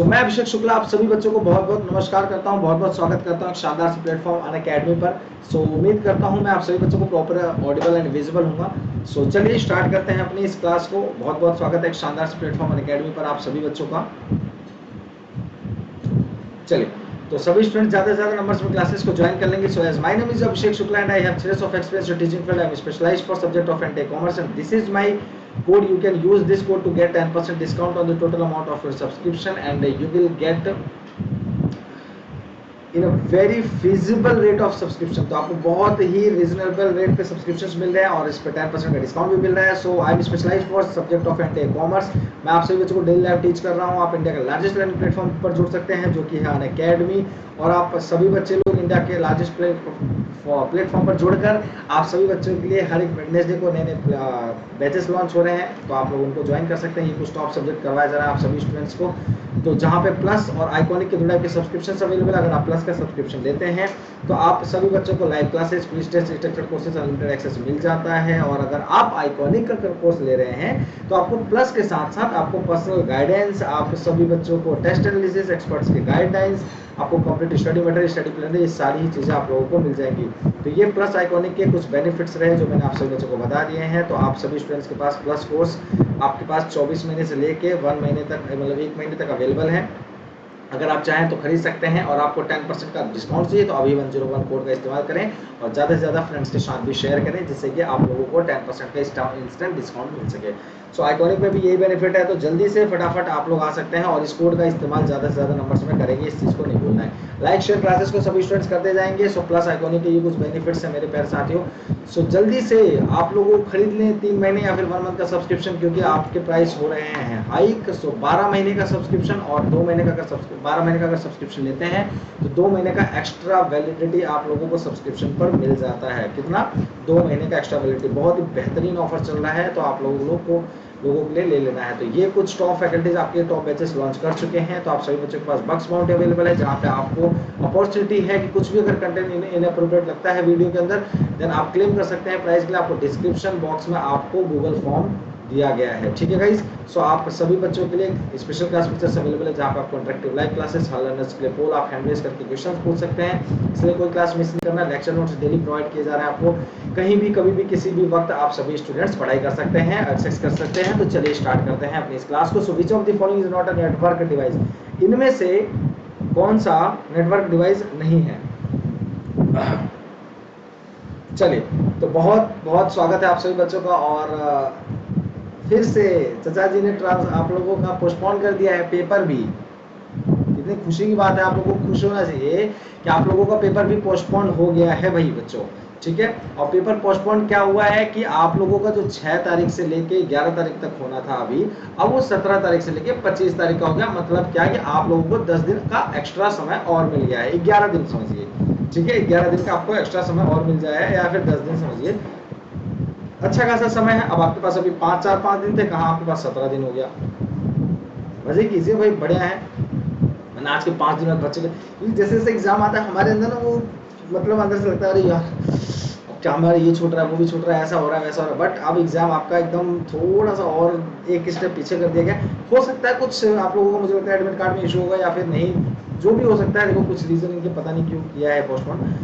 मैं अभिषेक शुक्ला आप सभी बच्चों को बहुत बहुत नमस्कार करता हूं, बहुत बहुत स्वागत करता हूं एक शानदार से प्लेटफॉर्म अनअकैडमी पर। उम्मीद करता हूं मैं आप सभी बच्चों को प्रॉपर ऑडिबल एंड विजिबल होगा। चलिए स्टार्ट करते हैं अपनी इस क्लास को। बहुत बहुत स्वागत है एक शानदार से प्लेटफॉर्म अनअकैडमी पर आप सभी बच्चों का। चलिए, तो सभी स्टूडेंट ज्यादा से ज्यादा नंबर्स में क्लासेस को ज्वाइन कर लेंगे। So as my name is Abhishek Shukla and I have 3 years of experience in teaching field. I am specialized for subject of and commerce and this is my code. You can use this code to get 10% discount on the total amount of your subscription and you will get in a very feasible rate of subscription. तो आपको बहुत ही reasonable rate पे subscription मिल रहे हैं और इस पे 10% का डिस्काउंट भी मिल रहा है। So I am specialised for subject of and commerce. मैं आप सभी बच्चों को डेली लाइव टीच कर रहा हूँ। आप इंडिया के लार्जेस्ट लर्निंग प्लेटफॉर्म पर जुड़ सकते हैं जो कि है अनअकैडमी, और आप सभी बच्चे लोग इंडिया के लार्जेस्ट प्लेटफॉर्म पर जुड़कर आप सभी बच्चों के लिए हर एक वेडनेसडे को नए नए बैचेस लॉन्च हो रहे हैं, तो आप लोग उनको ज्वाइन कर सकते हैं। ये कुछ टॉप सब्जेक्ट करवाया जा रहा है आप सभी स्टूडेंट्स को, तो जहाँ पे प्लस और आइकॉनिक के जुड़ाई के सब्सक्रिप्शन अवेलेबल। अगर आप प्लस का सब्सक्रिप्शन लेते हैं तो आप सभी बच्चों को live classes, quiz test, structured courses, unlimited access मिल जाता है। और अगर आप आइकॉनिक का कोर्स ले रहे हैं तो आपको प्लस के साथ साथ आपको पर्सनल गाइडेंस, आप सभी बच्चों को टेस्ट एनालिसिस, एक्सपर्ट्स के गाइडलाइंस, आपको complete study material, study plan, ये सारी ही चीज़ें आप लोगों को मिल जाएंगी। तो ये प्लस आइकॉनिक के कुछ बेनिफिट्स रहे जो मैंने आप सभी बच्चों को बता दिए हैं। तो आप सभी स्टूडेंट्स के पास प्लस कोर्स आपके पास 24 महीने से लेके 1 महीने तक, मतलब 1 महीने तक अवेलेबल है। अगर आप चाहें तो खरीद सकते हैं और आपको 10% का डिस्काउंट चाहिए तो अभी 101 कोड का इस्तेमाल करें और ज़्यादा से ज़्यादा फ्रेंड्स के साथ भी शेयर करें जिससे कि आप लोगों को 10% का इंस्टेंट डिस्काउंट मिल सके। सो आइकॉनिक में भी यही बेनिफिट है, तो जल्दी से फटाफट आप लोग आ सकते हैं और इस कोड का इस्तेमाल ज़्यादा से ज़्यादा नंबर्स में करेंगे, इस चीज़ को नहीं भूलना है। लाइक शेयर क्लासेस को सभी स्टूडेंट्स करते जाएंगे। सो प्लस आइकॉनिक के ये कुछ बेनिफिट्स हैं मेरे प्यारे साथियों। सो जल्दी से आप लोगों को खरीद लें 3 महीने या फिर 1 मंथ का सब्सक्रिप्शन, क्योंकि आपके प्राइस हो रहे हैं हाइक। सो 12 महीने का सब्सक्रिप्शन और 2 महीने का अगर 12 महीने का अगर सब्सक्रिप्शन लेते हैं तो 2 महीने का एक्स्ट्रा वैलिडिटी आप लोगों को सब्सक्रिप्शन पर मिल जाता है। कितना? 2 महीने का एक्स्ट्रा वैलिडिटी। बहुत ही बेहतरीन ऑफर चल रहा है, तो आप लोगों के लिए ले लेना है। तो ये कुछ टॉप फैकल्टीज आपके टॉप बैचेस लॉन्च कर चुके हैं, तो आप सभी बच्चों के पास बक्स माउंट अवेलेबल है जहाँ पे आपको अपॉर्चुनिटी है कि कुछ भी अगर कंटेंट इनअप्रोप्रिएट लगता है वीडियो के अंदर देन आप क्लेम कर सकते हैं प्राइस के लिए। आपको डिस्क्रिप्शन बॉक्स में आपको गूगल फॉर्म दिया गया है, ठीक है गाइस। सो आप सभी बच्चों के लिए स्पेशल क्लास फीचर्स अवेलेबल है जहाँ पे आपको इंटरेक्टिव लाइव क्लासेस, हर लर्नर्स के लिए पोल, आप हैंड रेज करके क्वेश्चंस पूछ सकते हैं, इसलिए कोई क्लास मिस नहीं करना। लेक्चर नोट्स डेली प्रोवाइड किए जा रहे हैं आपको, कहीं भी कभी भी किसी भी वक्त आप सभी स्टूडेंट्स पढ़ाई कर सकते हैं, एक्सेस कर सकते हैं। तो चलिए स्टार्ट करते हैं अपनी इस क्लास को। So which of the following is not a network device? इनमें से कौन सा नेटवर्क डिवाइस नहीं है? चलिए, तो बहुत बहुत स्वागत है आप सभी बच्चों का। और फिर से चाचा जी ने आप लोगों का पोस्टपोन कर दिया है पेपर भी। कितनी खुशी की बात है, आप लोगों को खुश होना चाहिए कि आप लोगों का पेपर भी पोस्टपोन हो गया है भाई बच्चों, ठीक है। और पेपर पोस्टपोन क्या हुआ है कि आप लोगों का जो 6 तारीख से लेके 11 तारीख तक होना था अभी, अब वो 17 तारीख से लेके 25 तारीख का हो गया। मतलब क्या कि आप लोगों को 10 दिन का एक्स्ट्रा समय और मिल गया है, 11 दिन समझिए, ठीक है। 11 दिन का आपको एक्स्ट्रा समय और मिल जाए या फिर 10 दिन समझिए, अच्छा खासा समय है। अब आपके पास अभी 5 दिन थे, कहाँ आपके पास 17 दिन हो गया। मजे कीजिए भाई, बढ़िया है। मैंने आज के 5 दिन में बच्चे के, क्योंकि जैसे जैसे एग्जाम आता है हमारे अंदर ना, वो मतलब अंदर से लगता है अरे यार क्या हमारा ये छूट रहा है, वो भी छूट रहा है, ऐसा हो रहा है, वैसा हो रहा है। बट अब एग्जाम आपका एकदम थोड़ा सा और एक स्टेप पीछे कर दिया गया। हो सकता है कुछ आप लोगों को, मुझे लगता है एडमिट कार्ड में इशू होगा या फिर नहीं, जो भी हो सकता है। देखो कुछ रीजन इनके पता नहीं क्यों किया है पोस्टपोन,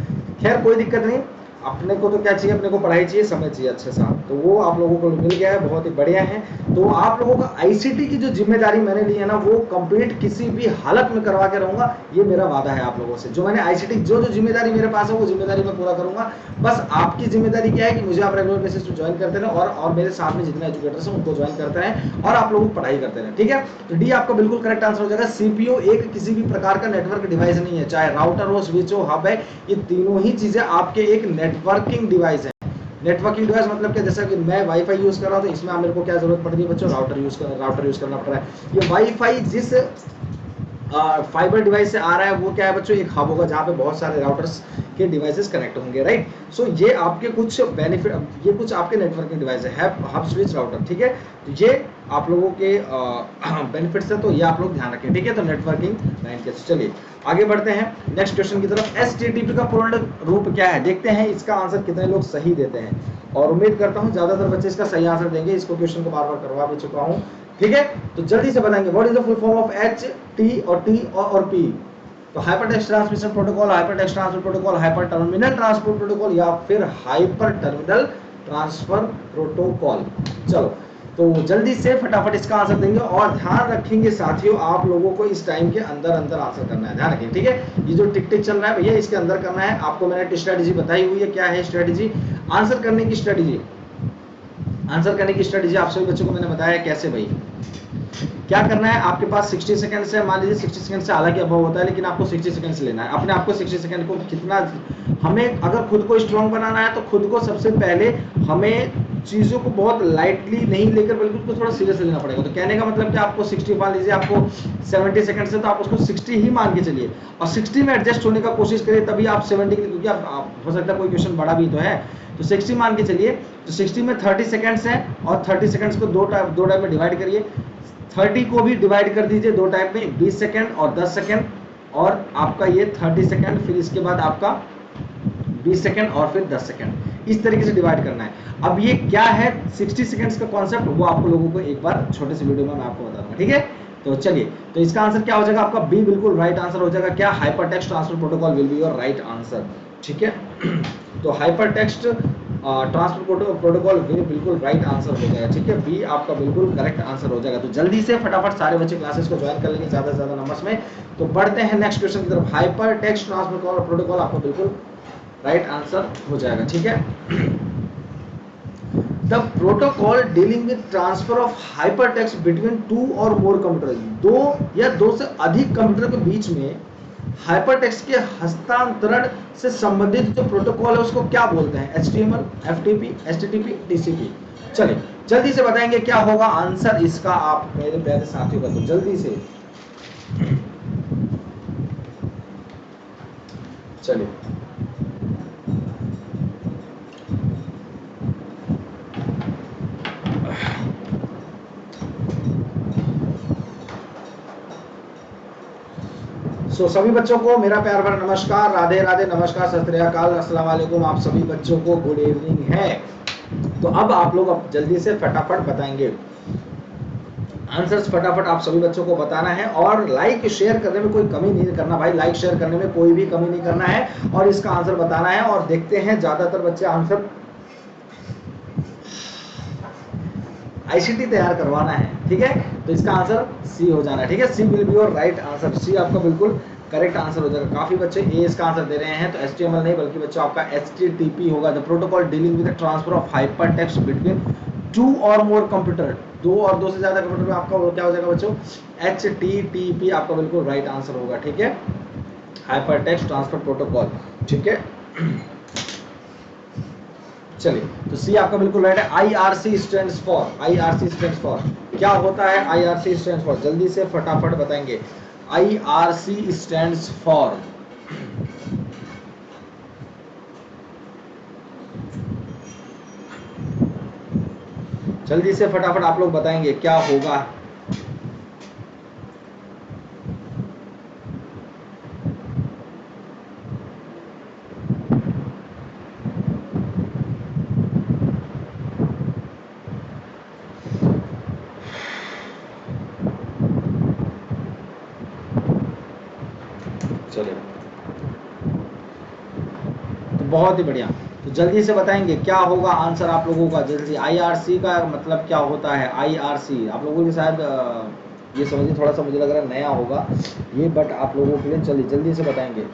खैर कोई दिक्कत नहीं। अपने को तो क्या चाहिए, अपने को पढ़ाई चाहिए, समय चाहिए अच्छे सा, तो वो आप लोगों को मिल गया है, बहुत ही बढ़िया है। तो आप लोगों का आईसीटी की जो जिम्मेदारी मैंने ली है ना, वो कंप्लीट किसी भी हालत में करवा के रहूंगा, ये मेरा वादा है आप लोगों से। जो मैंने आईसीटी जो जिम्मेदारी मेरे पास है वो जिम्मेदारी मैं पूरा करूंगा। बस आपकी जिम्मेदारी क्या है कि मुझे आप रेगुलर बेसिस पे ज्वाइन करते रहे और मेरे साथ में जितने एजुकेटर्स हैं उनको ज्वाइन करते रहें और आप लोगों को पढ़ाई करते रहें, ठीक है। तो डी आपका बिल्कुल करेक्ट आंसर हो जाएगा। सीपीयू एक किसी भी प्रकार का नेटवर्क डिवाइस नहीं है, चाहे राउटर हो, स्विच हो, हब है, ये तीनों ही चीजें आपके एक नेटवर्किंग डिवाइस है। नेटवर्किंग डिवाइस मतलब क्या, जैसा कि मैं वाईफाई यूज कर रहा हूं तो इसमें मेरे को क्या जरूरत पड़ रही है बच्चों, राउटर यूज करना पड़ रहा है। ये वाईफाई जिस फाइबर डिवाइस से आ रहा है वो क्या है बच्चों, एक हब होगा जहाँ पे बहुत सारे राउटर्स के डिवाइसेस कनेक्ट होंगे, राइट। सो ये आपके कुछ बेनिफिट, ये कुछ आपके नेटवर्किंग डिवाइस है, हब स्विच राउटर, ठीक है। तो ये आप लोगों के बेनिफिट्स है, तो ये आप लोग ध्यान रखें, ठीक है। तो नेटवर्किंग लाइन के, चलिए आगे बढ़ते हैं नेक्स्ट क्वेश्चन की तरफ। एचटीटीपी का पूर्ण रूप क्या है, देखते हैं इसका आंसर कितने लोग सही देते हैं, और उम्मीद करता हूँ ज्यादातर बच्चे इसका सही आंसर देंगे। इसको क्वेश्चन को बार बार करवा भी चुका हूँ, ठीक है। तो जल्दी से बताएंगे what is the full form of और पी। तो hyper text transmission protocol, hyper text transfer protocol, hyper terminal transfer protocol या फिर हाइपर टर्मिनल ट्रांसफर प्रोटोकॉल। चलो तो जल्दी से फटाफट इसका आंसर देंगे और ध्यान रखेंगे साथियों, आप लोगों को इस टाइम के अंदर अंदर आंसर करना है, ध्यान रखेंगे, ठीक है। ये जो टिक टिक चल रहा है भैया, इसके अंदर करना है। आपको मैंने स्ट्रेटेजी बताई हुई है, क्या है स्ट्रेटेजी, आंसर करने की स्ट्रेटेजी। आंसर करने की स्ट्रेटेजी आप सभी बच्चों को मैंने बताया कैसे भाई। क्या करना है, आपके पास 60 सेकंड से, मान लीजिए 60 सेकंड से हालांकि अभाव होता है, लेकिन आपको 60 सेकंड से लेना है अपने आप को। 60 सेकंड को कितना, हमें अगर खुद को स्ट्रांग बनाना है तो खुद को सबसे पहले हमें चीज़ों को बहुत लाइटली नहीं लेकर बल्कि उसको थोड़ा सीरियस लेना पड़ेगा। तो कहने का मतलब कि आपको 60 मान लीजिए आपको 70 सेकंड से, तो आप उसको 60 ही मान के चलिए और 60 में एडजस्ट होने का कोशिश करिए, तभी आप 70 के लिए, क्योंकि आप हो सकता है कोई क्वेश्चन बड़ा भी तो है, तो 60 मान के चलिए। तो 60 में 30 सेकंड्स है और 30 सेकंड्स को दो टाइप में डिवाइड करिए। 30 को भी डिवाइड कर दीजिए दो टाइप में, 20 सेकंड और 10 सेकंड, और आपका ये 30 सेकंड, फिर इसके बाद आपका 20 सेकंड और फिर 10 सेकंड, इस तरीके से डिवाइड करना है। अब ये क्या है 60 सेकंड्स का कॉन्सेप्ट, वो आपको लोगों को एक बार छोटे से वीडियो में मैं आपको बता दूंगा, ठीक है। तो चलिए, तो इसका आंसर क्या हो जाएगा आपका, बी बिल्कुल राइट आंसर हो जाएगा। क्या, hyper text transfer protocol will be your right answer, ठीक है। तो हाइपर टेक्स्ट ट्रांसफर प्रोटोकॉल बिल्कुल राइट आंसर हो जाएगा, ठीक है। बी आपका बिल्कुल करेक्ट आंसर हो जाएगा। तो जल्दी से फटाफट सारे बच्चे क्लासेस को ज्वाइन कर लेंगे ज्यादा से ज्यादा नंबर्स में। तो बढ़ते हैं नेक्स्ट क्वेश्चन की तरफ। हाइपर टेक्स्ट ट्रांसफर प्रोटोकॉल आपका बिल्कुल राइट आंसर हो जाएगा, ठीक है। The protocol dealing with transfer of hyper text between two और मोर कंप्यूटर, दो या दो से अधिक कंप्यूटर के बीच में हाइपर टेक्स्ट के हस्तांतरण से संबंधित जो प्रोटोकॉल है उसको क्या बोलते हैं, HTML, FTP, HTTP, TCP। चलिए जल्दी से बताएंगे क्या होगा आंसर इसका आप मेरे प्यारे साथियों का, तो जल्दी से चलिए। सभी बच्चों को मेरा प्यार भरा नमस्कार, राधे राधे, नमस्कार, सत श्री अकाल, अस्सलाम वालेकुम, आप सभी बच्चों को गुड इवनिंग है। तो अब आप लोग अब जल्दी से फटाफट बताएंगे आंसर्स, फटाफट आप सभी बच्चों को बताना है और लाइक शेयर करने में कोई कमी नहीं करना भाई, लाइक शेयर करने में कोई भी कमी नहीं करना है और इसका आंसर बताना है। और देखते हैं ज्यादातर बच्चे आंसर ICT तैयार करवाना है, ठीक है। तो इसका आंसर सी हो जाना है, ठीक है। C will be your right answer, C आपका बिल्कुल करेक्ट आंसर हो जाएगा। काफी बच्चे ए इसका आंसर दे रहे हैं, तो HTML नहीं बल्कि बच्चों आपका HTTP होगा, the protocol dealing with the transfer of hyper text between two और मोर कंप्यूटर, दो और दो से ज्यादा कंप्यूटर में आपका क्या हो जाएगा बच्चों, HTTP आपका बिल्कुल राइट आंसर होगा, ठीक है। हाइपर टेक्स्ट ट्रांसफर प्रोटोकॉल, ठीक है। चलिए, तो सी आपका बिल्कुल राइट है। IRC stands for, IRC stands for क्या होता है, IRC स्टैंड्स फॉर जल्दी से फटाफट बताएंगे। IRC स्टैंड्स फॉर, जल्दी से फटाफट आप लोग बताएंगे क्या होगा। चलिए, तो बहुत ही बढ़िया, तो जल्दी से बताएंगे क्या होगा आंसर आप लोगों का जल्दी। IRC का मतलब क्या होता है, IRC आप लोगों के शायद ये समझिए, थोड़ा सा मुझे लग रहा है नया होगा ये, बट आप लोगों के लिए चलिए जल्दी से बताएंगे।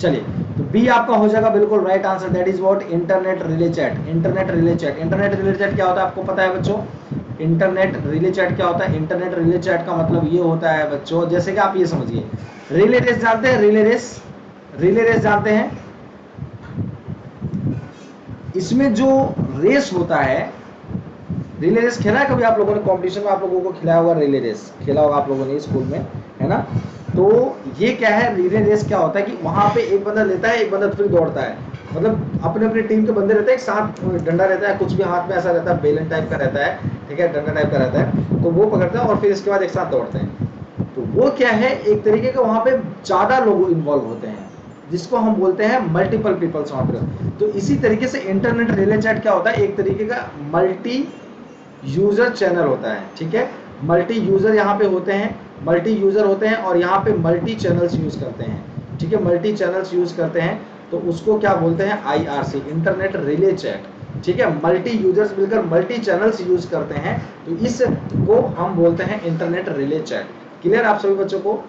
चलिए, तो बी आपका हो जाएगा बिल्कुल right answer, that is what, internet relay chat. Internet relay chat, internet relay chat क्या होता है आपको पता है बच्चों, इंटरनेट रिले चैट क्या होता है। इंटरनेट रिले चैट का मतलब ये होता है बच्चों, जैसे कि आप ये समझिए, रिले रेस जानते हैं, रिले रेस, रिले रेस जानते हैं। इसमें जो रेस होता है, रिले रेस खेला है कभी आप लोगों ने, कंपटीशन में आप लोगों को खिलाया होगा, रिले रेस खेला होगा आप लोगों ने स्कूल में, है ना। तो ये क्या है, रिले रेस क्या होता है कि वहां पे एक बंदा लेता है, एक बंदा फिर दौड़ता है, मतलब अपने अपनी टीम के बंदे रहते हैं, एक साथ डंडा रहता है, कुछ भी हाथ में ऐसा रहता है, बेलन टाइप का रहता है, ठीक है, डंडा टाइप का रहता है, तो वो पकड़ते हैं और फिर इसके बाद एक साथ दौड़ते हैं। तो वो क्या है, एक तरीके का वहां पे ज्यादा लोग इन्वॉल्व होते हैं, जिसको हम बोलते हैं मल्टीपल पीपल्स वहां पर। तो इसी तरीके से इंटरनेट रिले चैट क्या होता है, एक तरीके का मल्टी यूजर चैनल होता है, ठीक है। मल्टी यूजर यहाँ पे होते हैं, मल्टी यूजर होते हैं और यहाँ पे मल्टी चैनल्स यूज करते हैं, ठीक है। मल्टी चैनल्स यूज करते हैं तो उसको क्या बोलते हैं, IRC, इंटरनेट रिले चैट, ठीक है। मल्टी यूजर्स मिलकर मल्टी चैनल्स यूज करते हैं तो इसको हम बोलते हैं इंटरनेट रिले चैट। क्लियर आप सभी बच्चों को?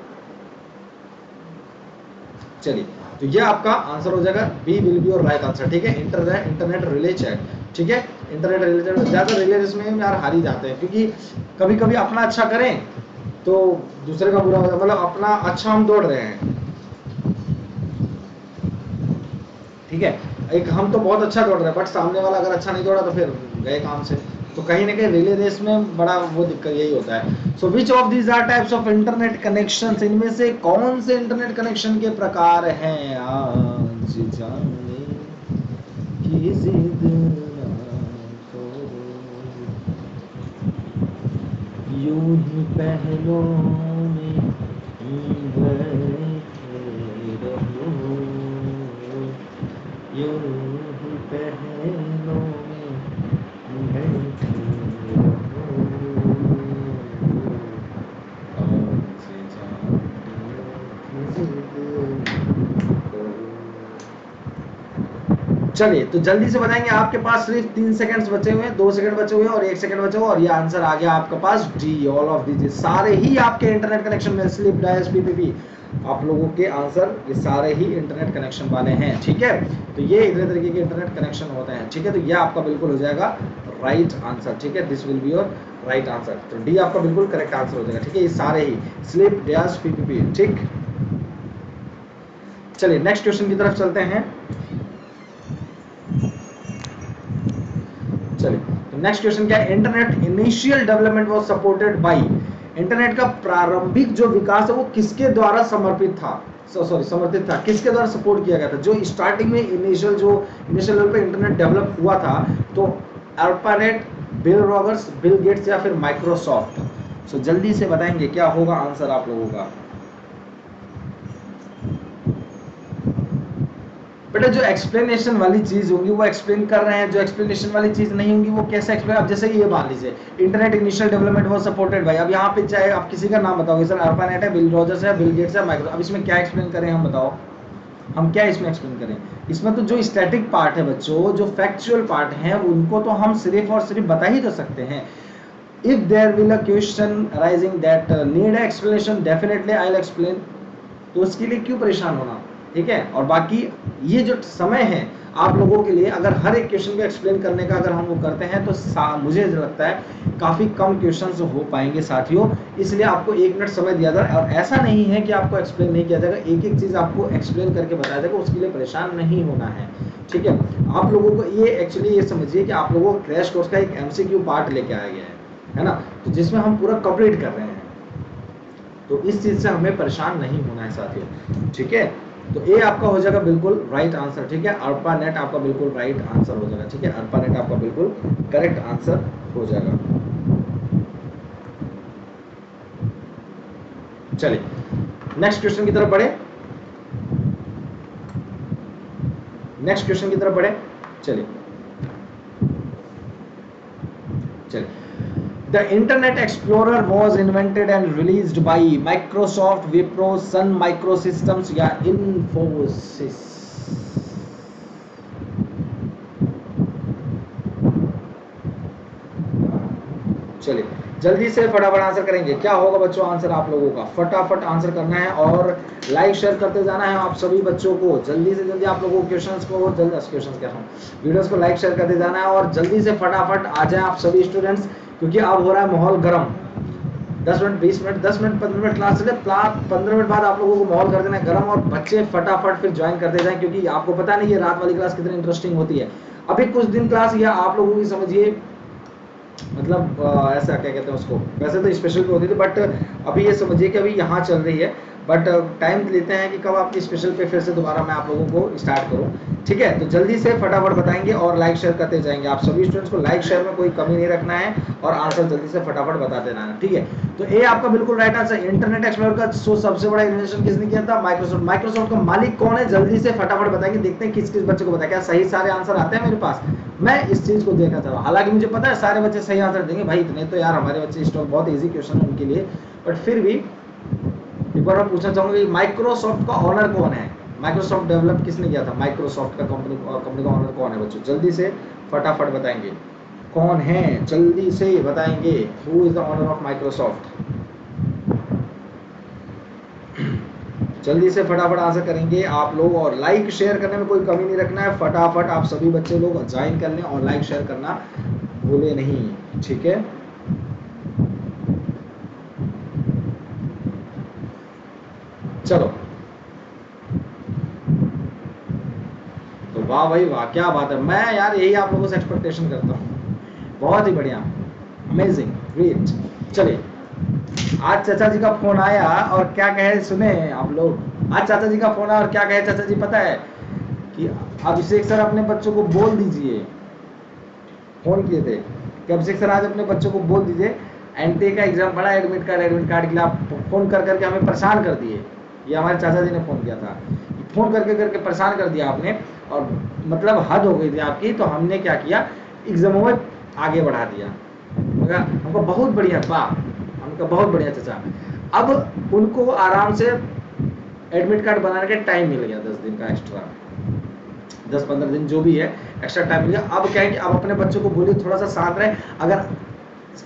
चलिए, तो ये आपका आंसर हो जाएगा, b will be your right answer, ठीक है। इंटरनेट रिले चैट, ठीक है। इंटरनेट रिले चैट ज्यादा रिले रेस में यार हार ही जाते हैं, क्योंकि कभी कभी अपना अच्छा करें तो दूसरे का बुरा हो जाए, मतलब अपना अच्छा हम दौड़ रहे हैं, ठीक है। एक हम तो बहुत अच्छा दौड़ रहे हैं बट सामने वाला अगर अच्छा नहीं दौड़ा तो फिर गए काम से। तो कहीं ना कहीं रिले रेस में बड़ा वो दिक्कत यही होता है। So which of these are types of internet connections, इनमें से कौन से इंटरनेट कनेक्शन के प्रकार हैं, आज जाने की जिद ना करो, यूं ही पहलों में बैठे रहो, यूं ही पहलों में बैठे रहो, आज जाने की जिद ना करो। चलिए, तो जल्दी से बताएंगे, आपके पास सिर्फ 3 सेकंड्स बचे हुए हैं, 2 सेकंड बचे हुए हैं और 1 सेकंड बचे हुए, और ये आंसर आ गया आपके पास डी, ऑल ऑफ दीज। सारे ही आपके इंटरनेट कनेक्शन में स्लिप डायस पीपीपी आप लोगों के आंसर ये सारे ही इंटरनेट कनेक्शन वाले हैं, ठीक है। तो ये इतने तरीके के इंटरनेट कनेक्शन होते हैं, ठीक है। तो ये आपका बिल्कुल हो जाएगा राइट आंसर, ठीक है। This will be your right answer. तो डी आपका बिल्कुल करेक्ट आंसर हो जाएगा, ठीक है। ये सारे ही स्लिप डायस पीपीपी, ठीक। चलिए नेक्स्ट क्वेश्चन की तरफ चलते हैं। चलिए, तो नेक्स्ट क्वेश्चन क्या है, internet initial development was supported by, internet का प्रारंभिक जो विकास है वो किसके द्वारा समर्पित था, समर्थित था, किसके द्वारा सपोर्ट किया गया था? जो स्टार्टिंग में इनिशियल लेवल पे इंटरनेट डेवलप हुआ था, तो ARPANET, bill Rogers, Bill Gates या फिर माइक्रोसॉफ्ट? सो जल्दी से बताएंगे क्या होगा आंसर आप लोगों का। बेटा जो एक्सप्लेनेशन वाली चीज होगी वो एक्सप्लेन कर रहे हैं, जो एक्सप्लेनेशन वाली चीज नहीं होगी वो कैसे एक्सप्लेन। अब जैसे ये मान लीजिए internet initial development was supported by, अब यहाँ पे चाहे आप किसी का नाम बताओगे, सर ARPANET है, बिल रॉजर्स है, बिल गेट्स है, माइक्रो, अब इसमें क्या एक्सप्लेन करें हम, बताओ हम क्या इसमें एक्सप्लेन करें? इसमें तो जो स्टैटिक पार्ट है बच्चों, जो फैक्चुअल पार्ट है, उनको तो हम सिर्फ और सिर्फ बता ही तो सकते हैं। If there will a question arising that need explanation, definitely I will explain, तो उसके लिए क्यों परेशान होना, ठीक है। और बाकी ये जो समय है आप लोगों के लिए, अगर हर एक क्वेश्चन को एक्सप्लेन करने का अगर हम वो करते हैं तो मुझे लगता है काफ़ी कम क्वेश्चंस हो पाएंगे साथियों, इसलिए आपको 1 मिनट समय दिया जाए। और ऐसा नहीं है कि आपको एक्सप्लेन नहीं किया जाएगा, एक एक चीज़ आपको एक्सप्लेन करके बताया जाएगा, उसके लिए परेशान नहीं होना है, ठीक है। आप लोगों को ये एक्चुअली ये समझिए कि आप लोगों को क्रैश कोर्स का एक MCQ पार्ट लेके आया गया है ना, तो जिसमें हम पूरा कंप्लीट कर रहे हैं, तो इस चीज से हमें परेशान नहीं होना है साथियों, ठीक है। तो ए आपका हो जाएगा बिल्कुल राइट आंसर, ठीक है। ARPANET आपका बिल्कुल राइट आंसर हो जाएगा, ठीक है। ARPANET आपका बिल्कुल करेक्ट आंसर हो जाएगा। चलिए नेक्स्ट क्वेश्चन की तरफ बढ़े, नेक्स्ट क्वेश्चन की तरफ बढ़े। चलिए चलिए, The Internet Explorer was invented and released by Microsoft, Wipro, Sun Microsystems या Infosys? चलिए जल्दी से फटाफट आंसर करेंगे, क्या होगा बच्चों आंसर आप लोगों का, फटाफट आंसर करना है और लाइक शेयर करते जाना है आप सभी बच्चों को। जल्दी से जल्दी आप लोगों को क्वेश्चंस को, क्वेश्चंस क्या हूँ, वीडियोस को लाइक शेयर करते जाना है और जल्दी से फटाफट आ जाए आप सभी स्टूडेंट्स, क्योंकि अब हो रहा है माहौल गर्म। 10 minute 20 minute 10 minute 15 minute class चले, 15 मिनट बाद आप लोगों को माहौल कर देना है गर्म, और बच्चे फटाफट फिर ज्वाइन करते जाएं, क्योंकि आपको पता नहीं है रात वाली क्लास कितनी इंटरेस्टिंग होती है। अभी कुछ दिन क्लास या आप लोगों की समझिए मतलब ऐसा क्या कहते हैं उसको, वैसे तो स्पेशल भी होती थी, बट अभी ये समझिए कि अभी यहाँ चल रही है, बट टाइम लेते हैं कि कब आपकी स्पेशल पे फिर से दोबारा मैं आप लोगों को स्टार्ट करूं। ठीक है, तो जल्दी से फटाफट बताएंगे और लाइक शेयर करते जाएंगे। आप सभी स्टूडेंट्स को लाइक शेयर में कोई कमी नहीं रखना है और आंसर जल्दी से फटाफट बताते रहना। ठीक है, तो ए आपका बिल्कुल राइट आंसर। इंटरनेट एक्सप्लोरर का सबसे बड़ा इन्वेंशन किसने किया था? माइक्रोसॉफ्ट। माइक्रोसॉफ्ट का मालिक कौन है? जल्दी से फटाफट बताएंगे, देखते हैं किस किस बच्चे को बताया। क्या सही सारे आंसर आते हैं मेरे पास? मैं इस चीज को देखना चाह रहा हूँ। हालांकि मुझे पता है सारे बच्चे सही आंसर देंगे भाई, इतने तो यार हमारे बच्चे स्टॉक, बहुत इजी क्वेश्चन है उनके लिए, बट फिर भी एक बार मैं पूछना चाहूंगा कि माइक्रोसॉफ्ट का ऑनर कौन है? माइक्रोसॉफ्ट डेवलप किसने किया था? माइक्रोसॉफ्ट का कंपनी का ऑनर कौन है बच्चों? जल्दी से फटाफट बताएंगे कौन है, जल्दी से बताएंगे। Who is the owner of Microsoft? जल्दी से फटाफट आंसर करेंगे आप लोग, और लाइक शेयर करने में कोई कमी नहीं रखना है। फटाफट आप सभी बच्चे लोग ज्वाइन कर लें और लाइक शेयर करना भूले नहीं। ठीक है, चलो तो वाह भाई वाह, क्या बात है। मैं यार यही आप लोगों से एक्सपेक्टेशन करता हूँ। बहुत ही बढ़िया, अमेजिंग, ग्रेट। चलिए, आज चाचा जी का फोन आया और क्या कहे सुने आप लोग। आज चाचा जी का फोन आया और क्या कहे चाचा जी पता है? कि अभिषेक सर अपने बच्चों को बोल दीजिए, फोन किए थे कि अभिषेक सर आज अपने बच्चों को बोल दीजिए एनटीए का एग्जाम पड़ा, एडमिट कार्ड के लिए आप फोन कर करके हमें परेशान कर दिए। ये हमारे चाचा जी ने फोन किया था, फोन करके करके परेशान कर दिया आपने, और मतलब हद हो गई थी आपकी। तो हमने क्या किया, एग्जामों में आगे बढ़ा दिया। हमको बहुत बढ़िया, वाह, हमको बहुत बढ़िया चाचा। अब उनको आराम से एडमिट कार्ड बनाने का टाइम मिल गया, 10 दिन का एक्स्ट्रा, 10-15 दिन जो भी है एक्स्ट्रा टाइम मिल गया। अब क्या है कि अब अपने बच्चों को बोलिए थोड़ा सा शांत रहे। अगर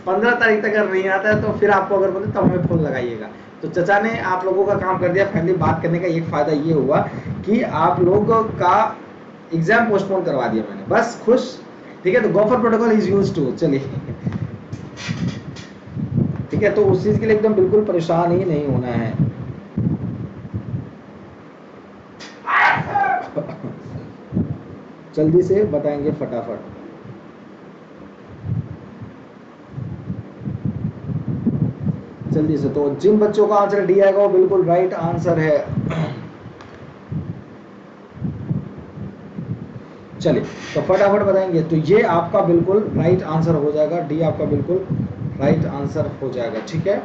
15 तारीख तक अगर नहीं आता है तो फिर आपको अगर बोले तब हमें फोन लगाइएगा। तो चचा ने आप लोगों का काम कर दिया। फाइनली बात करने का एक फायदा ये हुआ कि आप लोगों का एग्जाम पोस्टपोन करवा दिया मैंने, बस खुश। ठीक है, तो gopher protocol is use to. चलिए ठीक है, तो उस चीज के लिए एकदम बिल्कुल परेशान ही नहीं होना है। जल्दी से बताएंगे फटाफट। जल्दी से, तो जिन बच्चों का आंसर डी आएगा वो बिल्कुल राइट आंसर है। चलिए, तो फटाफट बताएंगे। तो ये आपका बिल्कुल राइट आंसर हो जाएगा, डी आपका बिल्कुल राइट आंसर हो जाएगा। ठीक है,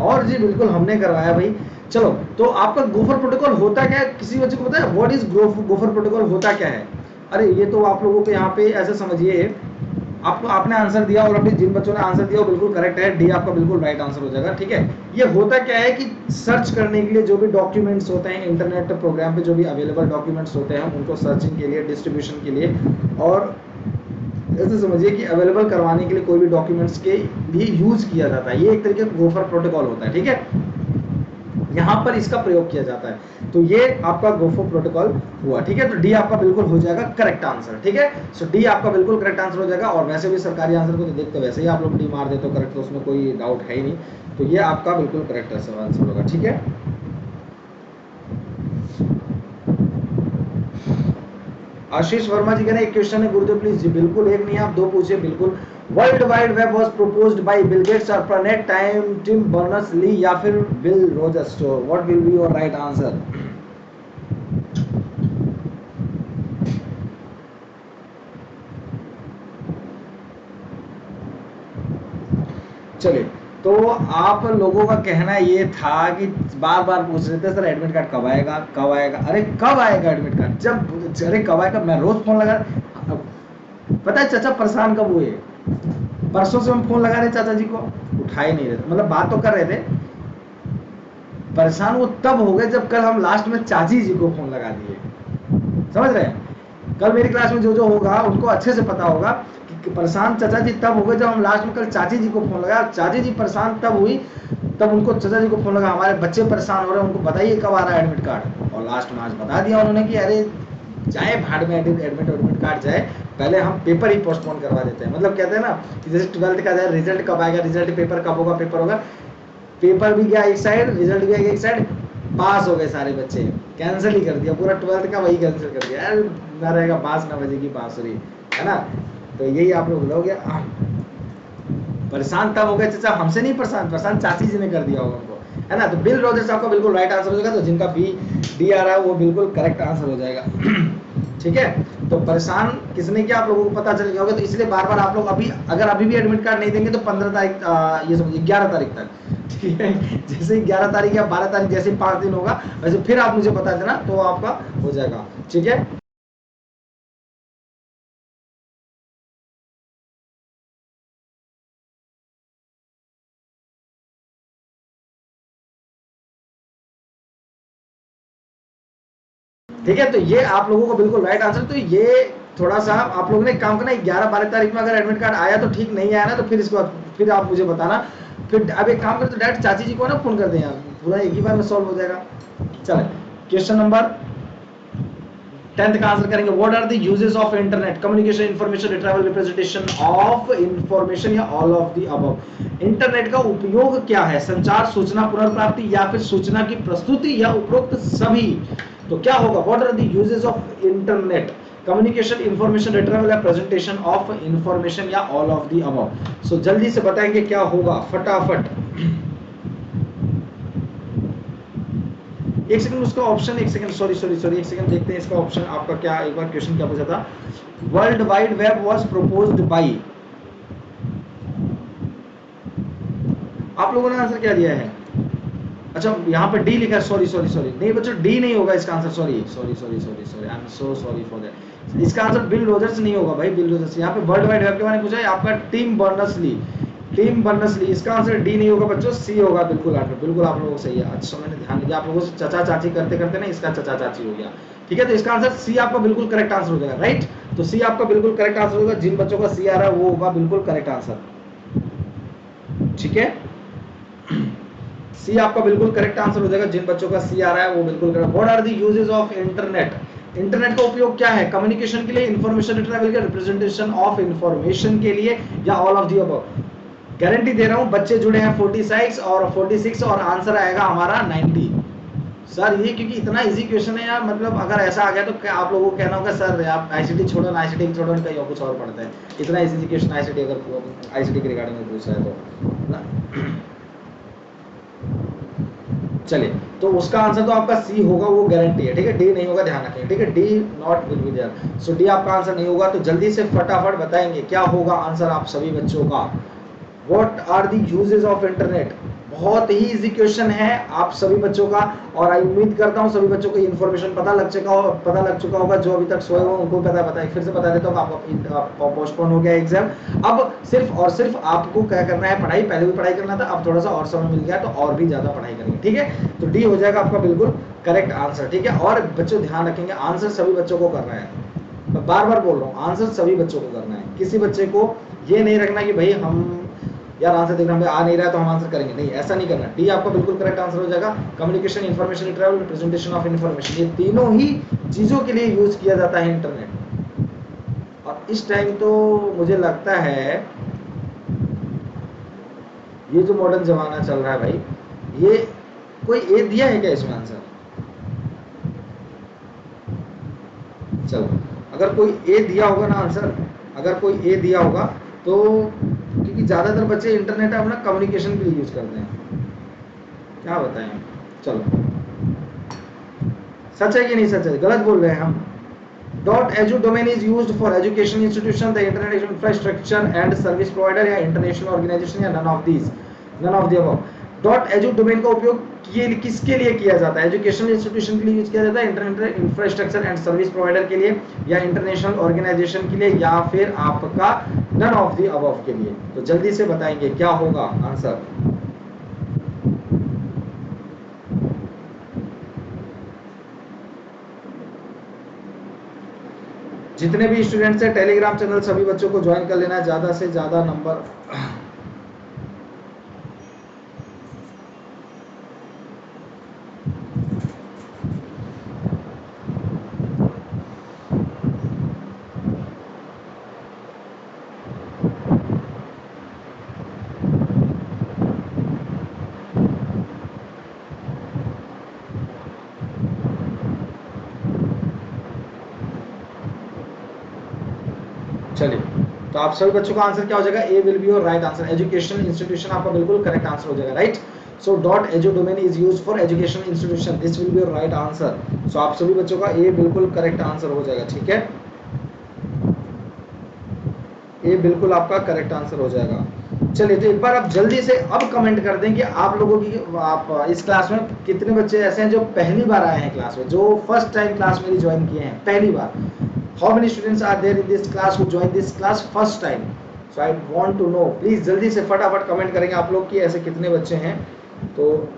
और जी बिल्कुल हमने करवाया भाई। चलो, तो आपका गोफर प्रोटोकॉल होता क्या है? किसी बच्चे को पता है व्हाट इज गोफर प्रोटोकॉल होता क्या है? अरे ये तो आप लोगों को यहाँ पे ऐसे समझिए, आपको आपने आंसर दिया और अभी जिन बच्चों ने आंसर दिया वो बिल्कुल करेक्ट है, डी आपका बिल्कुल राइट आंसर हो जाएगा। ठीक है, ये होता क्या है कि सर्च करने के लिए जो भी डॉक्यूमेंट्स होते हैं इंटरनेट प्रोग्राम पे, जो भी अवेलेबल डॉक्यूमेंट्स होते हैं उनको सर्चिंग के लिए, डिस्ट्रीब्यूशन के लिए, और ऐसे समझिए कि अवेलेबल करवाने के लिए कोई भी डॉक्यूमेंट्स के लिए यूज किया जाता है। ये एक तरीके का गोफर प्रोटोकॉल होता है। ठीक है, यहाँ पर इसका प्रयोग किया जाता है। तो ये आपका गोफर प्रोटोकॉल हुआ। ठीक है, तो डी आपका बिल्कुल हो जाएगा करेक्ट आंसर। ठीक है, सो डी आपका बिल्कुल करेक्ट आंसर हो जाएगा। और वैसे भी सरकारी आंसर को तो देखते वैसे ही आप लोग डी मार देते हो करेक्ट, तो उसमें कोई डाउट है ही नहीं। तो ये आपका बिल्कुल करेक्ट आंसर होगा। ठीक है, आशीष वर्मा जी कह रहे हैं एक क्वेश्चन है गुरुदेव प्लीज। जी बिल्कुल, एक नहीं आप दो पूछिए बिल्कुल। World Wide Web was proposed by Bill Gates, ARPANET, time, Tim Berners-Lee या फिर Bill Rogers? What will be your right answer? चलिए, तो आप लोगों का कहना ये था कि बार बार पूछ रहे थे सर एडमिट कार्ड कब आएगा, कब आएगा। अरे कब आएगा एडमिट कार्ड? जब, अरे कब आएगा, मैं रोज फोन लगा। पता है चाचा परेशान कब हुए? परसों से हम फोन लगा रहे चाचा जी को, उठा ही नहीं रहे, मतलब बात तो कर रहे थे। परेशान वो तब हो गए जब कल हम लास्ट में चाची जी को फोन लगा दिए। समझ रहे हैं? कल मेरी क्लास में जो जो होगा उनको अच्छे से पता होगा कि परेशान चाचा जी तब हो गए जब हम लास्ट में कल चाची जी को फोन लगा। चाची जी परेशान तब हुई, तब उनको चाचा जी को फोन लगा, हमारे बच्चे परेशान हो रहे हैं, उनको बताइए कब आ रहा है एडमिट कार्ड। और लास्ट में आज बता दिया उन्होंने कि अरे जाए भाड़ में, एडमिट कार्ड जाए, पहले हम पेपर ही पोस्टपोन करवा देते हैं। मतलब कहते हैं ना कि जैसे 12th का जाए रिजल्ट कब आएगा, रिजल्ट पेपर कब होगा, पेपर होगा, पेपर भी गया एक साइड, रिजल्ट भी गया एक साइड, पास हो गए सारे बच्चे, कैंसिल ही कर दिया पूरा 12th का, वही कैंसिल कर दिया यार, ना रहेगा बास ना बजेगी बांसुरी, है ना। तो यही आप लोग बोलोगे परेशान तब हो गए चाचा, हमसे नहीं परेशान, परेशान चाची जी ने कर दिया होगा उनको। है ना। तो बिल रॉजर्स आपका बिल्कुल राइट आंसर हो जाएगा, तो जिनका बी डी आ रहा है वो बिल्कुल करेक्ट आंसर हो जाएगा। ठीक है, तो परेशान किसने किया आप लोगों को पता चल गया होगा, तो इसलिए बार बार आप लोग अभी भी एडमिट कार्ड नहीं देंगे तो 15 तारीख, ये समझिए 11 तारीख तक, ठीक है, जैसे 11 तारीख या 12 तारीख जैसे 5 दिन होगा वैसे फिर आप मुझे बता देना तो आपका हो जाएगा। ठीक है, ठीक है, तो ये आप लोगों को बिल्कुल राइट आंसर। तो ये थोड़ा सा आप लोगों ने काम करना, 11-12 तारीख में अगर एडमिट कार्ड आया तो ठीक, नहीं आया ना तो फिर इसके बाद फिर आप मुझे बताना। फिर अब एक काम करें तो डायरेक्ट चाची जी को ना फोन कर दें यार, पूरा एक ही बार में सॉल्व हो जाएगा। चलो क्वेश्चन नंबर 10th का आंसर करेंगे। What are the uses of internet communication information retrieval representation of information या all of the above. Internet का उपयोग क्या है? संचार, सूचना पुनर्प्राप्ति या फिर सूचना की प्रस्तुति या उपरोक्त सभी। तो क्या होगा? What are the uses of internet communication information retrieval या प्रेजेंटेशन ऑफ इंफॉर्मेशन या all of the above. So जल्दी से बताएंगे क्या होगा फटाफट। एक सेकंड, उसका ऑप्शन, एक सेकंड, सॉरी सॉरी सॉरी, एक सेकंड देखते हैं इसका ऑप्शन आपका क्या, एक बार क्वेश्चन क्या पूछा था। World Wide Web was proposed by, आप लोगों ने आंसर क्या दिया है? अच्छा यहाँ पे डी लिखा है, सॉरी सॉरी सॉरी, नहीं बच्चों डी नहीं होगा इसका answer, sorry sorry sorry sorry sorry, I am so sorry for that. इसका आंसर बिल रोजर्स नहीं होगा भाई, बिल रोजर्स। यहाँ पे वर्ल्ड वाइड वेब के बारे में पूछा है आपका Tim Berners Lee, Tim Berners Lee, इसका आंसर डी नहीं होगा बच्चों, सी होगा बिल्कुल आंसर, बिल्कुल आप लोगों को सही है। अच्छा मैंने ध्यान दिया, आप लोगों से चचा चाची करते करते ना इसका चचा चाची हो गया। ठीक है, तो इसका आंसर सी आपका बिल्कुल करेक्ट आंसर हो जाएगा, राइट। तो सी आपका बिल्कुल करेक्ट आंसर होगा, जिन बच्चों का सी आ रहा है वो होगा बिल्कुल करेक्ट आंसर। ठीक है, सी आपका बिल्कुल करेक्ट आंसर हो जाएगा, जिन बच्चों का सी आ रहा है वो बिल्कुल correct. What are the uses of internet, internet का उपयोग क्या है? कम्युनिकेशन के लिए, इंफॉर्मेशन रिट्रीवल के, रिप्रेजेंटेशन ऑफ इंफॉर्मेशन के लिए या all of the above. Guarantee दे रहा हूं, बच्चे जुड़े हैं 46 और 46 और आंसर आएगा हमारा 90। सर ये क्योंकि इतना इजी क्वेश्चन है यार, मतलब अगर ऐसा आ गया तो क्या आप लोगों को कहना होगा सर आप आईसीटी छोड़ो ना, आईसीटी छोड़ो ना, कहीं और कुछ और पढ़ते हैं। इतना इजी क्वेश्चन आईसीटी अगर आईसीटी के रिगार्डिंग में पूछा है तो ना। चलिए, तो उसका आंसर तो आपका सी होगा, वो गारंटी है। ठीक है, डी नहीं होगा, ध्यान रखें। ठीक है, d not will be there, so d आपका आंसर नहीं होगा। तो जल्दी से फटाफट बताएंगे क्या होगा आंसर आप सभी बच्चों का। What are the uses of internet, बहुत ही इजी क्वेश्चन है आप सभी बच्चों का, और आई उम्मीद करता हूँ सभी बच्चों को इन्फॉर्मेशन पता लग चुका होगा। जो अभी तक सोए हो उनको पता है, फिर से बता देता हूँ, आपका पोस्टपोन हो गया एग्जाम। अब सिर्फ और सिर्फ आपको क्या करना है, पढ़ाई, पहले भी पढ़ाई करना था, अब थोड़ा सा और समय मिल गया तो और भी ज्यादा पढ़ाई करेंगे। ठीक है, तो डी हो जाएगा आपका बिल्कुल करेक्ट आंसर। ठीक है, और बच्चों ध्यान रखेंगे आंसर सभी बच्चों को करना है, मैं बार बार बोल रहा हूँ, आंसर सभी बच्चों को करना है। किसी बच्चे को ये नहीं रखना कि भाई हम यार आंसर देखना, हमें आ नहीं रहा है तो हम आंसर करेंगे, नहीं, ऐसा नहीं करना। डी आपका बिल्कुल करेक्ट आंसर हो जाएगा। Communication, information retrieval, representation of information, ये तीनों ही चीजों के लिए यूज किया जाता है इंटरनेट। और इस टाइम तो मुझे लगता है ये जो मॉडर्न जमाना चल रहा है भाई, ये कोई ए दिया है क्या इसमें आंसर? चलो, अगर कोई ए दिया होगा ना आंसर, अगर कोई ए दिया होगा तो, क्योंकि ज्यादातर बच्चे इंटरनेट अपना कम्युनिकेशन के लिए यूज करते हैं, क्या बताएं। चलो, सच है कि नहीं सच है, गलत बोल रहे हैं हम। Dot edu domain is used for education institution, the internet infrastructure and service provider या इंटरनेशनल ऑर्गेनाइजेशन या none of these, none of the above. Dot edu domain का उपयोग किसके लिए किया जाता है? एजुकेशनल इंस्टीट्यूशन के लिए यूज किया जाता है, internet infrastructure and service provider के लिए, या इंटरनेशनल ऑर्गेनाइजेशन के लिए, या फिर आपका नन ऑफ द अबव के लिए। तो जल्दी से बताएंगे क्या होगा आंसर। जितने भी स्टूडेंट्स हैं टेलीग्राम चैनल सभी बच्चों को ज्वाइन कर लेना है, ज्यादा से ज्यादा नंबर। चलिए, तो आप सभी बच्चों का आंसर क्या हो जाएगा? A will be your right answer. Education institution आपका बिल्कुल करेक्ट आंसर हो जाएगा, right. So .edu domain is used for education institution, this will be your right answer. So आप सभी बच्चों का ए बिल्कुल करेक्ट आंसर हो जाएगा, ठीक है, ये बिल्कुल आपका करेक्ट आंसर हो जाएगा। चलिए तो एक बार आप जल्दी से अब कमेंट कर दें कि आप लोगों की, आप इस क्लास में कितने बच्चे ऐसे हैं जो पहली बार आए हैं क्लास में, जो फर्स्ट टाइम क्लास मेरी ज्वाइन किए हैं पहली बार। How many students are there in this class who join this class first time? So I want to know, please जल्दी से फटाफट कमेंट करेंगे आप लोग कि ऐसे कितने बच्चे हैं, तो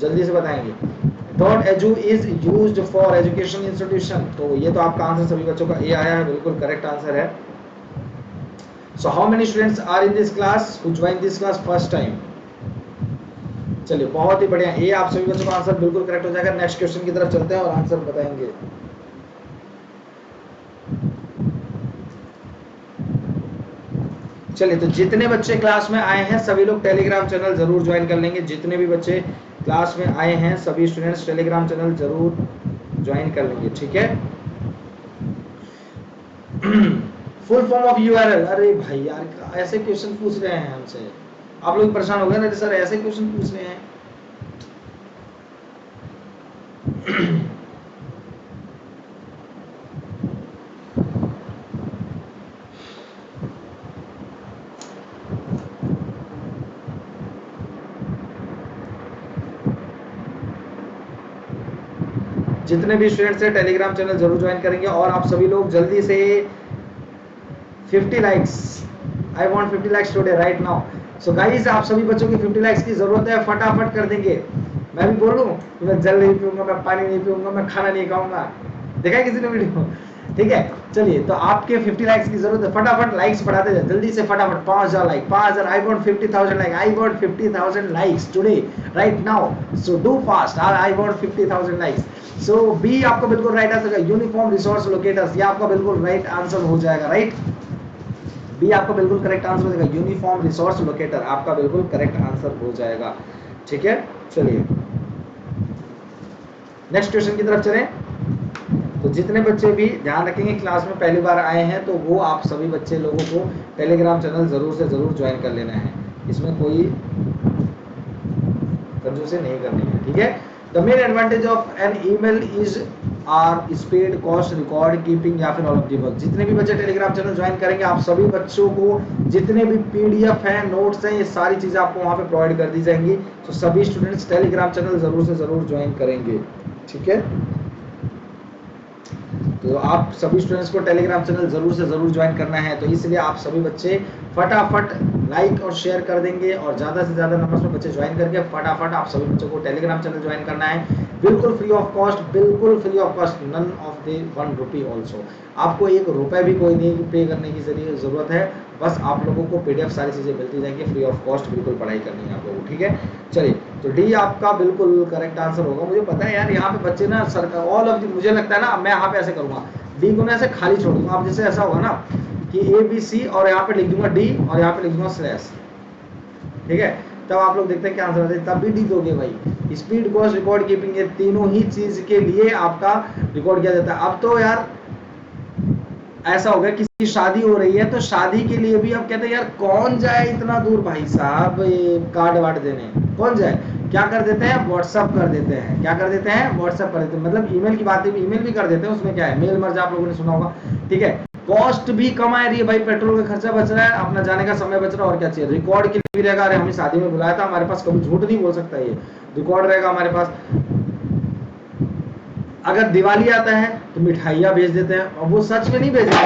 जल्दी से बताएंगे। .edu is used for education institution, तो ये तो आपका आंसर सभी बच्चों का ए आया है, बिल्कुल करेक्ट आंसर है। So how many students are in this class who joined this class first time? चलिए बहुत ही बढ़िया, ये आप सभी बच्चों का आंसर बिल्कुल करेक्ट हो जाएगा। नेक्स्ट क्वेश्चन की तरफ चलते हैं और आंसर बताएंगे। चलिए तो जितने बच्चे क्लास में आए हैं सभी लोग टेलीग्राम चैनल जरूर ज्वाइन कर लेंगे। जितने भी बच्चे क्लास में आए हैं सभी स्टूडेंट्स टेलीग्राम चैनल जरूर ज्वाइन कर लेंगे, ठीक है। फुल फॉर्म ऑफ यूआरएल, अरे भाई यार ऐसे क्वेश्चन पूछ रहे हैं हमसे, आप लोग परेशान हो गए ना सर ऐसे क्वेश्चन पूछ रहे हैं। जितने भी स्टूडेंट्स हैं टेलीग्राम चैनल जरूर ज्वाइन करेंगे और आप सभी लोग जल्दी से 50 likes, I want 50 likes today right now. So guys आप सभी बच्चों की 50 लाइक्स की जरूरत है, फटाफट कर देंगे। मैं भी बोल रहा हूँ कि मैं जल नहीं पीऊंगा, मैं पानी नहीं पीऊंगा, मैं खाना नहीं खाऊंगा, देखा है किसी ने वीडियो, ठीक है। चलिए तो आपके 50 लाइक्स की जरूरत है, फटाफट लाइक्स बढ़ाते जाए जल्दी से, फटाफट 5000 like, 5000, I want 50,000 like, I want 50,000 likes today right now, so do fast, I want 50,000 likes. So b आपका बिल्कुल राइट आंसर है, यूनिफॉर्म रिसोर्स लोकेटर्स, ये आपका बिल्कुल राइट आंसर हो जाएगा, राइट। बी आपका बिल्कुल करेक्ट आंसर हो जाएगा, यूनिफॉर्म रिसोर्स लोकेटर आपका बिल्कुल करेक्ट आंसर हो जाएगा, ठीक है। चलिए नेक्स्ट क्वेश्चन की तरफ चलें। तो जितने बच्चे भी ध्यान रखेंगे क्लास में पहली बार आए हैं तो वो आप सभी बच्चे लोगों को टेलीग्राम चैनल जरूर से जरूर ज्वाइन कर लेना है, इसमें कोई कंजूसी नहीं करनी है, ठीक है। The main advantage of an email is are speed, cost, record keeping या फिर ऑल ऑफ द अबव। जितने भी बच्चे टेलीग्राम चैनल ज्वाइन करेंगे आप सभी बच्चों को जितने भी पीडीएफ हैं, नोट्स हैं, ये सारी चीजें आपको वहां पे प्रोवाइड कर दी जाएंगी। तो सभी स्टूडेंट्स टेलीग्राम चैनल जरूर से जरूर ज्वाइन करेंगे, ठीक है। तो आप सभी स्टूडेंट्स को टेलीग्राम चैनल जरूर से जरूर ज्वाइन करना है, तो इसलिए आप सभी बच्चे फटाफट लाइक और शेयर कर देंगे और ज़्यादा से ज़्यादा नंबर्स में बच्चे ज्वाइन करके फटाफट आप सभी बच्चों को टेलीग्राम चैनल ज्वाइन करना है, बिल्कुल फ्री ऑफ कॉस्ट, बिल्कुल free of cost, none of the 1 rupee also. आपको 1 रुपये भी कोई नहीं पे करने की ज़रूरत है, बस आप लोगों को पीडीएफ सारी चीज़ें मिलती जाएंगी फ्री ऑफ कॉस्ट, बिल्कुल पढ़ाई करनी है आप लोगों को, ठीक है। चलिए तो डी आपका बिल्कुल करेक्ट आंसर होगा। मुझे पता है यार यहाँ पे बच्चे ना सर ऑल ऑफ मुझे लगता है ना मैं यहाँ पे ऐसे करूँगा, डी को मैं ऐसे खाली छोड़ दूंगा। अब जैसे ऐसा होगा ना कि ABC और यहाँ पे लिख दूंगा डी और यहाँ पे लिख दूंगा स्लैश, ठीक है। तब आप लोग देखते हैं क्या आंसर आता है, तब भी डी दोगे भाई। स्पीड, कॉस्ट, रिकॉर्ड कीपिंग, ये तीनों ही चीज के लिए आपका रिकॉर्ड किया जाता है। अब तो यार ऐसा हो गया किसी शादी हो रही है तो शादी के लिए भी अब कहते हैं यार कौन जाए इतना दूर भाई साहब कार्ड वार्ड देने, कौन जाए, क्या कर देते हैं व्हाट्सअप कर देते हैं, क्या कर देते हैं व्हाट्सअप कर देते हैं, मतलब ईमेल की बात है, ईमेल भी कर देते हैं, उसमें क्या है मेल मर्ज आप लोगों ने सुना होगा, ठीक है। कॉस्ट भी कम आ रही है भाई, पेट्रोल का खर्चा बच रहा है, अपना जाने का समय बच रहा है, और क्या चाहिए। रिकॉर्ड के लिए भी रहेगा, अरे हमें शादी में बुलाया था, हमारे पास कभी झूठ नहीं बोल सकता, ये रिकॉर्ड रहेगा हमारे पास। अगर दिवाली आता है तो मिठाइयाँ भेज देते हैं, और वो सच में नहीं भेजते,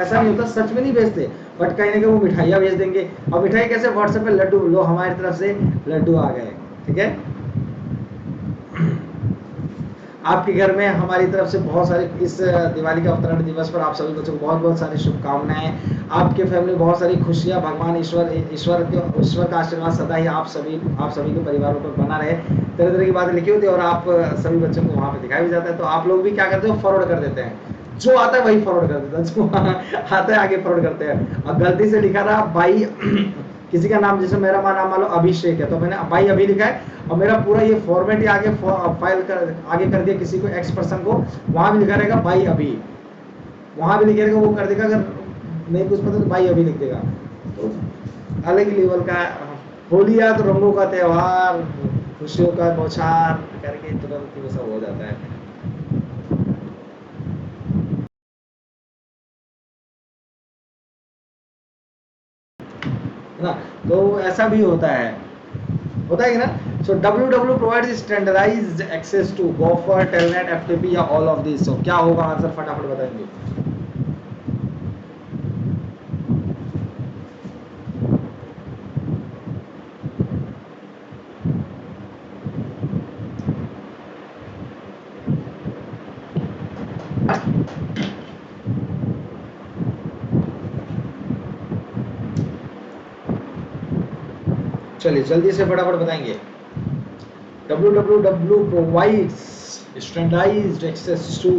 ऐसा नहीं होता सच में नहीं भेजते, बट कहीं ना कहीं वो मिठाइयाँ भेज देंगे। और मिठाई कैसे, व्हाट्सएप पे लड्डू, लो हमारी तरफ से लड्डू आ गए, ठीक है। आपके घर में हमारी तरफ से बहुत सारे इस दिवाली के अवतरण दिवस पर आप सभी बच्चों को बहुत बहुत सारी शुभकामनाएं, आपके फैमिली में बहुत सारी खुशियां, भगवान ईश्वर का आशीर्वाद सदा ही आप सभी के परिवारों पर बना रहे। तरह तरह की बातें लिखी होती है और आप सभी बच्चों को वहाँ पे दिखाया भी जाता है, तो आप लोग भी क्या करते हो फॉरवर्ड कर देते हैं, जो आता है वही फॉरवर्ड कर देता है, जो आता है आगे फॉरवर्ड करते हैं। और गलती से लिखा रहा भाई किसी का नाम, जैसे मेरा नाम मान लो अभिषेक है तो मैंने भाई अभी लिखा है और मेरा पूरा ये फॉर्मेट ही आगे फाइल आगे कर दिया किसी को, एक्स पर्सन को, वहां भी लिखा रहेगा भाई अभी, वहां भी लिखेगा वो कर देगा, अगर नहीं कुछ पता तो भाई अभी लिख देगा, तो अलग ही लेवल का होली है तो रंगों का त्योहार, खुशियों का बौछार करके तुरंत ही वो सब हो जाता है ना। तो ऐसा भी होता है कि ना। So W provides standardized access to gopher, telnet, FTP या ऑल ऑफ दिस। सो क्या होगा आंसर, फटाफट बताएंगे। चलिए जल्दी से फटाफट बताएंगे। www provides standardized access to।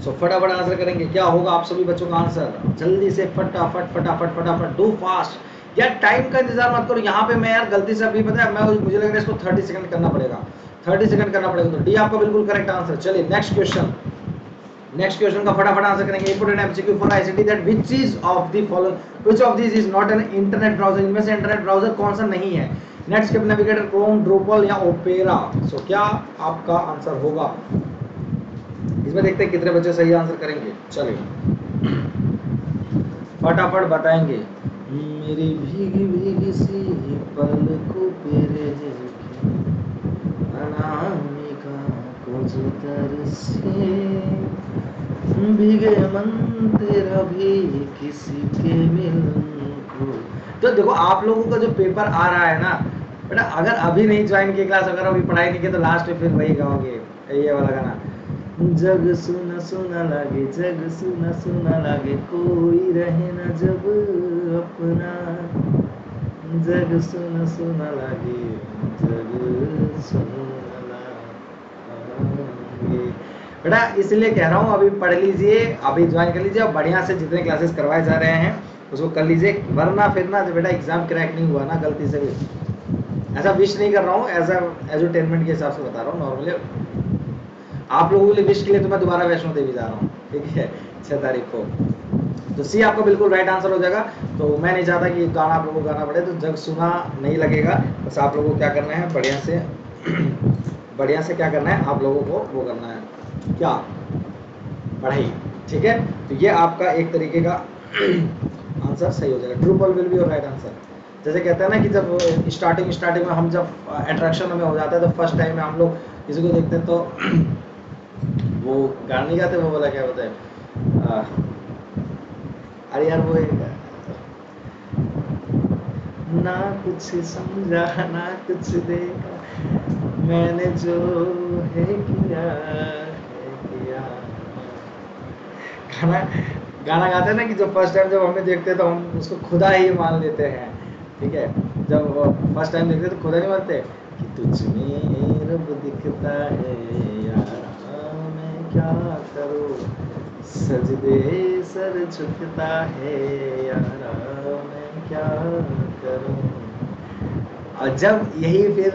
सो फटाफट आंसर करेंगे, क्या होगा आप सभी बच्चों का आंसर, जल्दी से फटाफट फटाफट फटाफट, डू फास्ट। यार टाइम का इंतजार मत करो, यहाँ पे मैं यार गलती से अभी पता है मैं मुझे लग रहा है इसको 30 सेकंड करना पड़ेगा, 30 सेकंड करना पड़ेगा। तो डी आपका बिल्कुल करेक्ट आंसर। चलिए नेक्स्ट क्वेश्चन का फटाफट आंसर करेंगे। Important MCQ for ICT that which is of the following, which of this is not an internet browser. इनमें से इंटरनेट ब्राउज़र कौन सा नहीं है, नेटस्केप, नेविगेटर, क्रोम, ड्रूपल या ओपेरा। सो क्या आपका आंसर होगा, इसमें देखते हैं कितने बच्चे सही आंसर करेंगे। चलिए फटाफट बताएंगे। मेरी भीगी भीगी सी पलकों पे रह अनामिका कुछ तरसे, भीगे मन तेरा भी किसी के मिलन को। तो देखो आप लोगों का जो पेपर आ रहा है ना बेटा, अगर अभी नहीं ज्वाइन की क्लास, अगर अभी पढ़ाई नहीं की तो लास्ट में फिर वही गाओगे ये वाला गाना, जग सुना सुना लागे, जग सुना सुना लागे, कोई रहे ना जब अपना, जग सुना सुना लागे, जग सुना लागे। बेटा इसलिए कह रहा हूँ अभी पढ़ लीजिए, अभी ज्वाइन कर लीजिए और बढ़िया से जितने क्लासेस करवाए जा रहे हैं उसको कर लीजिए, वरना फिर ना बेटा एग्जाम क्रैक नहीं हुआ ना गलती से भी। ऐसा विश नहीं कर रहा हूँ, एजुटेनमेंट के हिसाब से बता रहा हूँ नॉर्मली। आप लोगों के लिए विश के लिए तो मैं दोबारा वैष्णो देवी जा रहा हूँ, ठीक है 6 तारीख को। तो सी आपका बिल्कुल राइट आंसर हो जाएगा। तो मैं नहीं चाहता कि गाना आप लोगों को गाना पड़े, तो जग सुना नहीं लगेगा, बस आप लोगों को क्या करना है बढ़िया से क्या करना है आप लोगों को वो करना है क्या, पढ़ाई, ठीक है। तो ये आपका एक तरीके का आंसर सही हो जाएगा। True will be your right answer. जैसे कहते हैं ना कि जब स्टार्टिंग में हम जब अट्रैक्शन में हो जाता है तो फर्स्ट टाइम में हम लोग किसी को देखते हैं तो वो गाना नहीं गाते, वो वाला क्या होता है, अरे यार वो ना कुछ समझा ना कुछ देखा, मैंने जो है किया गाना गाना गाते हैं ना कि जब फर्स्ट टाइम जब हमें देखते हैं तो हम उसको खुदा ही मान लेते हैं, ठीक है। जब फर्स्ट टाइम देखते तो खुदा नहीं मानते कि तुझ में रब दिखता है यार मैं क्या करूं, सजदे सर झुकता है यार मैं क्या करूं। और जब यही फिर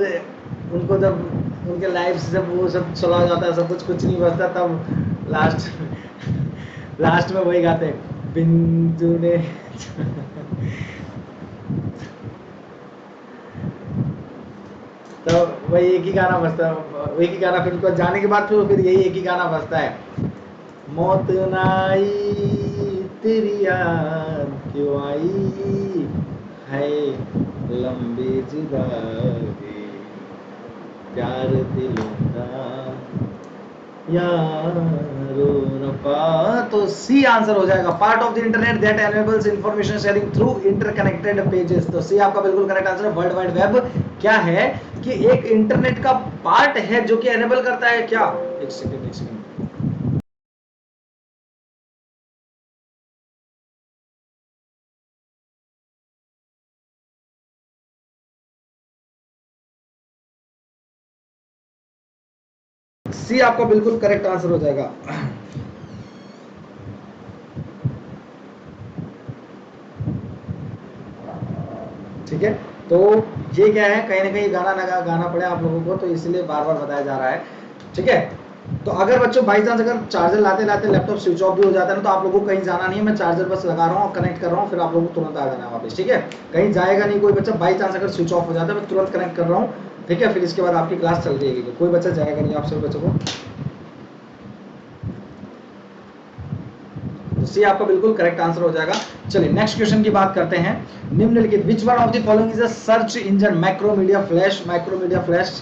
उनको जब उनके लाइफ से जब वो सब चला जाता है, सब कुछ नहीं बचता, तब लास्ट में वही गाते हैं, बिंदु ने तो वही एक ही गाना बजता है, एक ही गाना, फिर उनको जाने के बाद फिर यही एक ही गाना बजता है, मौत ना आई तेरी याद क्यों आई है, लंबी जुदाई प्यार दिलों का यारो न पा। तो सी आंसर हो जाएगा, part of the internet that enables information sharing through interconnected pages. तो सी आपका बिल्कुल करेक्ट आंसर है। वर्ल्ड वाइड वेब क्या है कि एक इंटरनेट का पार्ट है जो कि एनेबल करता है क्या, एक सेकंड सी आपका बिल्कुल करेक्ट आंसर हो जाएगा। ठीक है, तो ये क्या है, कहीं ना कहीं गाना पड़े आप लोगों को, तो इसलिए बार बार बताया जा रहा है, ठीक है। तो अगर बच्चों बाई चांस अगर चार्जर लाते लाते लैपटॉप स्विच ऑफ भी हो जाता है ना, तो आप लोगों को कहीं जाना नहीं है, मैं चार्जर बस लगा रहा हूँ, कनेक्ट कर रहा हूँ, फिर आप लोगों को तुरंत आ जाना है वापस, ठीक है। कहीं जाएगा नहीं कोई बच्चा, बाई चांस अगर स्विच ऑफ हो जाता है मैं तुरंत कनेक्ट कर रहा हूँ, ठीक है, फिर इसके बाद आपकी क्लास चल रही है, कोई बच्चा जाएगा नहीं आप सभी बच्चों को। तो सी आपका बिल्कुल करेक्ट आंसर हो जाएगा। चलिए नेक्स्ट क्वेश्चन की बात करते हैं। निम्नलिखित विच one of the following is a search engine, Macromedia flash, Macromedia flash.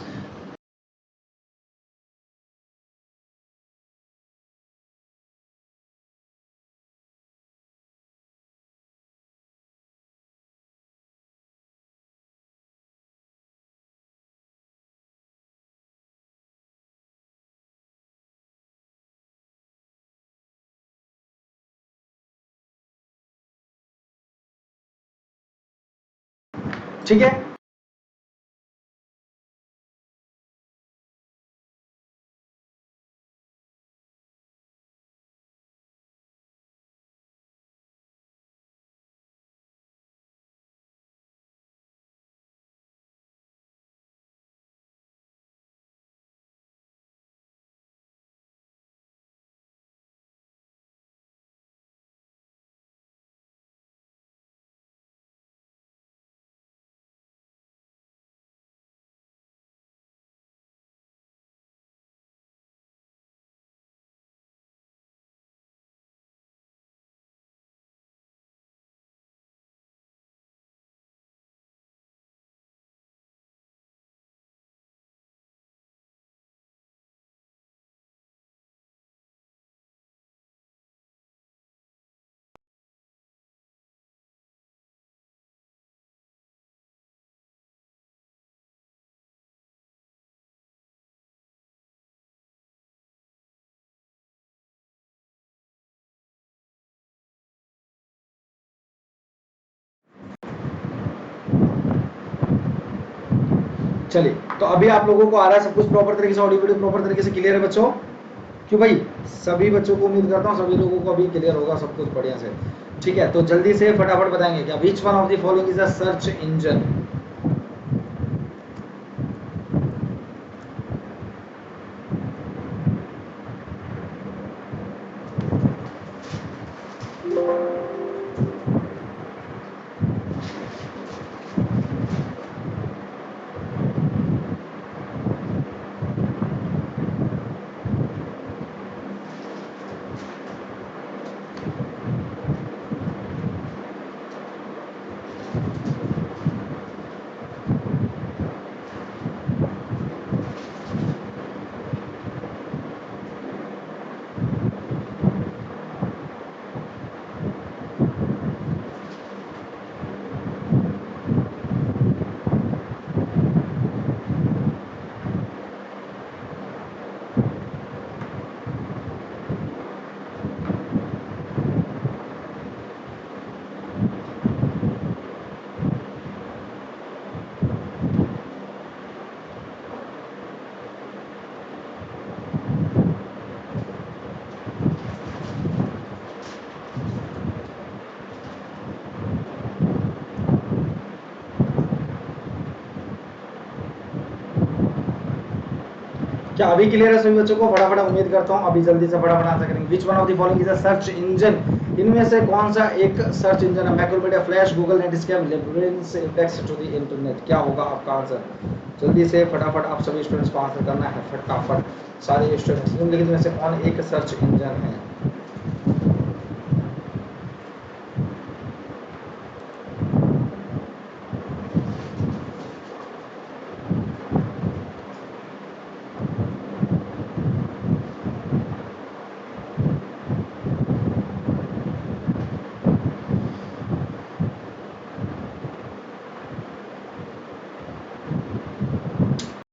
ठीक है, चलिए तो अभी आप लोगों को आ रहा है सब कुछ प्रॉपर तरीके से, ऑडियो वीडियो प्रॉपर तरीके से क्लियर है बच्चों? क्यों भाई, सभी बच्चों को उम्मीद करता हूँ सभी लोगों को अभी क्लियर होगा सब कुछ बढ़िया से। ठीक है, तो जल्दी से फटाफट बताएंगे क्या, विच one of the following is a search engine. क्या अभी क्लियर है सभी बच्चों को? फटाफट उम्मीद करता हूँ अभी जल्दी से फटाफट आंसर करेंगे। Which one of the following is a search engine, इनमें से कौन सा एक सर्च इंजन है? Macromedia Flash, Google Netscape, labyrinth, index to the internet. क्या होगा आपका आंसर? जल्दी से फटाफट आप सभी स्टूडेंट्स को आंसर करना है, फटाफट सारे स्टूडेंट्स। निम्नलिखित में से कौन एक सर्च इंजन है?